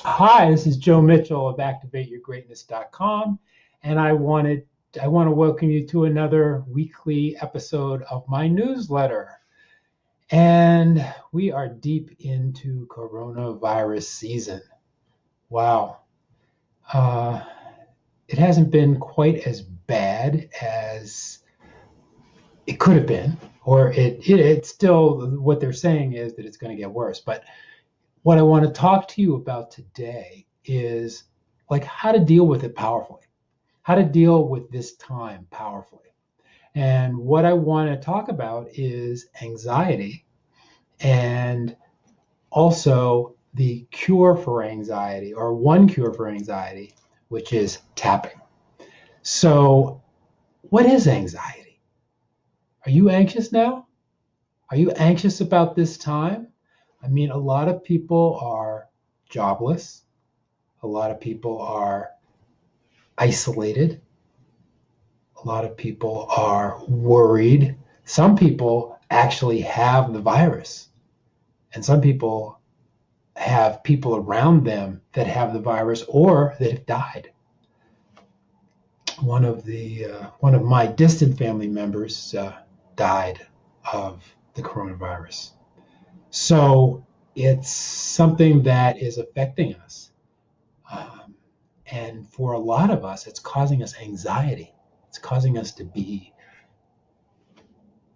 Hi, this is Joe Mitchell of ActivateYourGreatness.com, and I want to welcome you to another weekly episode of my newsletter. And we are deep into coronavirus season. Wow. Uh, it hasn't been quite as bad as it could have been, or it's still, what they're saying is that it's going to get worse. But what I want to talk to you about today is like how to deal with it powerfully, how to deal with this time powerfully. And what I want to talk about is anxiety and also the cure for anxiety, or one cure for anxiety, which is tapping. So, what is anxiety? Are you anxious now? Are you anxious about this time? I mean, a lot of people are jobless. A lot of people are isolated. A lot of people are worried. Some people actually have the virus, and some people have people around them that have the virus or that have died. One of my distant family members died of the coronavirus. So it's something that is affecting us. And for a lot of us, it's causing us anxiety. It's causing us to be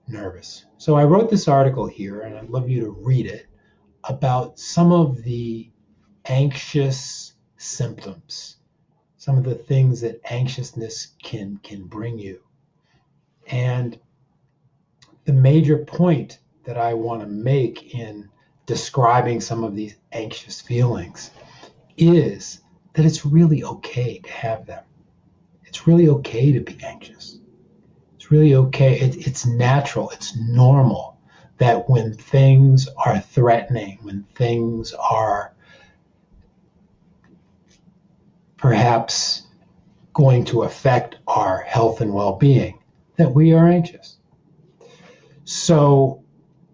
nervous. So I wrote this article here, and I'd love you to read it, about some of the anxious symptoms, some of the things that anxiousness can bring you. And the major point that I want to make in describing some of these anxious feelings is that it's really okay to have them. It's really okay to be anxious. It's really okay. It's natural. It's normal that when things are threatening, when things are perhaps going to affect our health and well-being, that we are anxious. So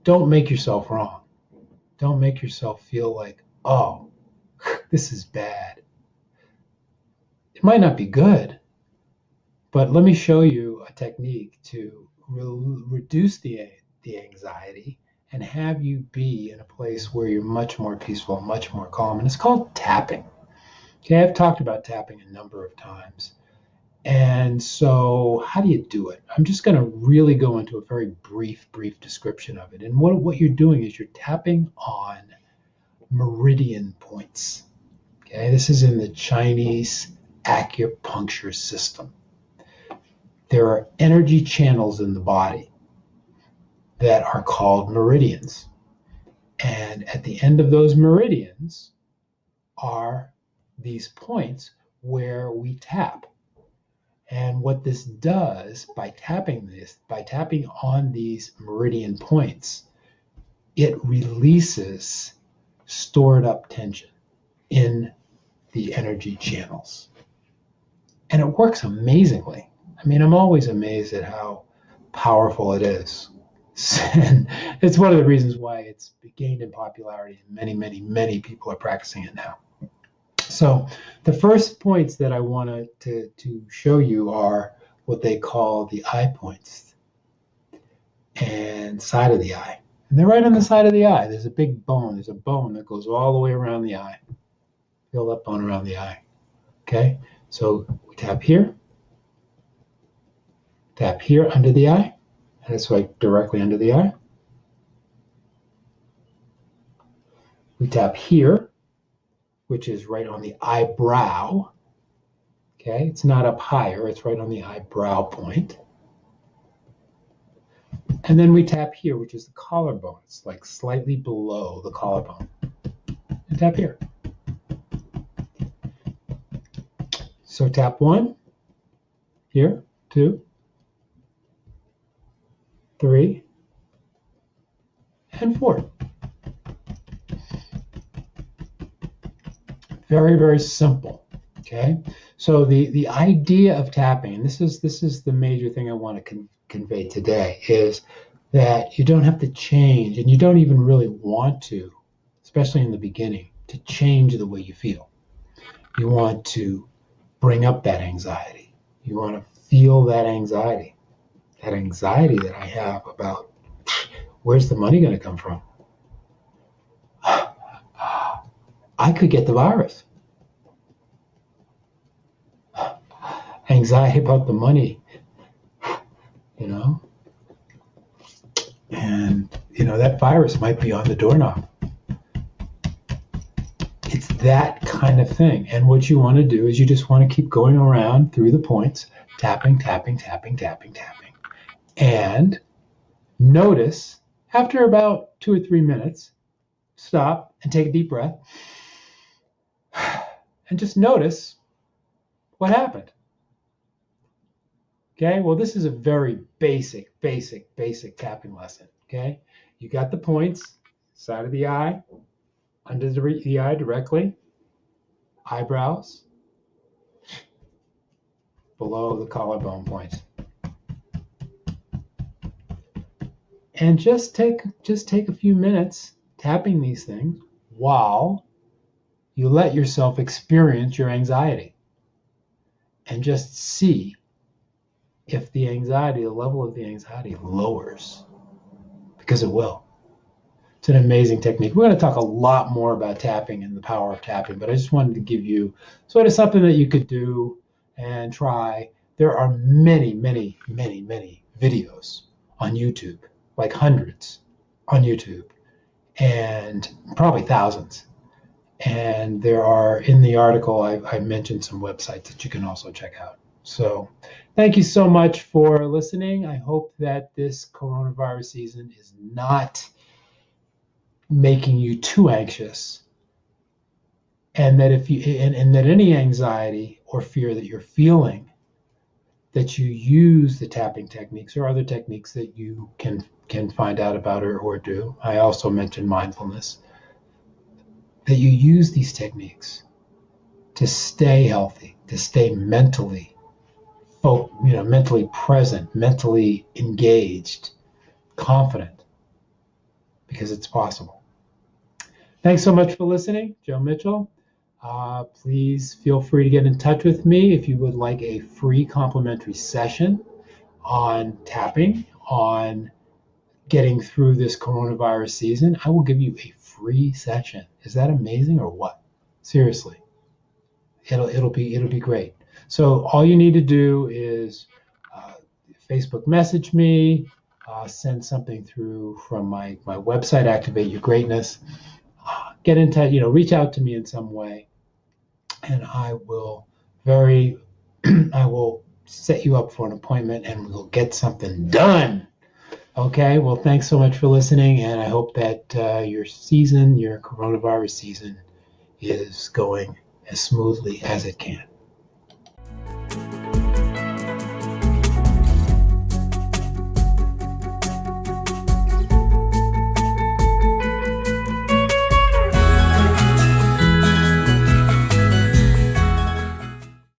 don't make yourself wrong. Don't make yourself feel like, oh, this is bad. It might not be good, but let me show you a technique to reduce the anxiety and have you be in a place where you're much more peaceful, much more calm. And it's called tapping. Okay, I've talked about tapping a number of times. And so how do you do it? I'm just going to really go into a very brief description of it. And what you're doing is you're tapping on meridian points. Okay, this is in the Chinese acupuncture system. There are energy channels in the body that are called meridians. And at the end of those meridians are these points where we tap. And what this does by tapping on these meridian points, it releases stored up tension in the energy channels. And it works amazingly. I mean, I'm always amazed at how powerful it is. And it's one of the reasons why it's gained in popularity, and many people are practicing it now. So the first points that I wanted to show you are what they call the eye points and side of the eye. And they're right on the side of the eye. There's a big bone. There's a bone that goes all the way around the eye. Feel that bone around the eye. Okay? So we tap here under the eye, and it's like directly under the eye. We tap here, which is right on the eyebrow. Okay, it's not up higher, it's right on the eyebrow point. And then we tap here, which is the collarbone. It's like slightly below the collarbone. And tap here. So tap 1, here, 2, 3, and 4. Very simple. Okay, so the idea of tapping, and this is the major thing I want to convey today, is that you don't have to change, and you don't even really want to, especially in the beginning, to change the way you feel. You want to bring up that anxiety. You want to feel that anxiety that I have about where's the money going to come from? I could get the virus. Anxiety about the money, and that virus might be on the doorknob. It's that kind of thing. And what you want to do is you just want to keep going around through the points, tapping, tapping, tapping, tapping, tapping. And notice after about 2 or 3 minutes, stop and take a deep breath and just notice what happened. Okay, well, this is a very basic tapping lesson. Okay, you got the points, side of the eye, under the eye directly, eyebrows, below the collarbone points. And just take a few minutes tapping these things while you let yourself experience your anxiety. And just see if the level of the anxiety lowers, because it will. It's an amazing technique. We're going to talk a lot more about tapping and the power of tapping, but I just wanted to give you sort of something that you could do and try. There are many videos on YouTube, like hundreds on YouTube, and probably thousands. And there are, in the article, I mentioned some websites that you can also check out. So thank you so much for listening. I hope that this coronavirus season is not making you too anxious, and that and that any anxiety or fear that you're feeling, that you use the tapping techniques or other techniques that you can find out about or do. I also mentioned mindfulness. That you use these techniques to stay healthy, to stay mentally present, mentally engaged, confident, because it's possible. Thanks so much for listening, Joe Mitchell. Please feel free to get in touch with me if you would like a free complimentary session on tapping, on getting through this coronavirus season. I will give you a free session. Is that amazing or what? Seriously, it'll be great. So all you need to do is Facebook message me, send something through from my website, Activate Your Greatness. Get in touch, reach out to me in some way, and I will set you up for an appointment, and we'll get something done. Okay, well, thanks so much for listening, and I hope that your coronavirus season, is going as smoothly as it can.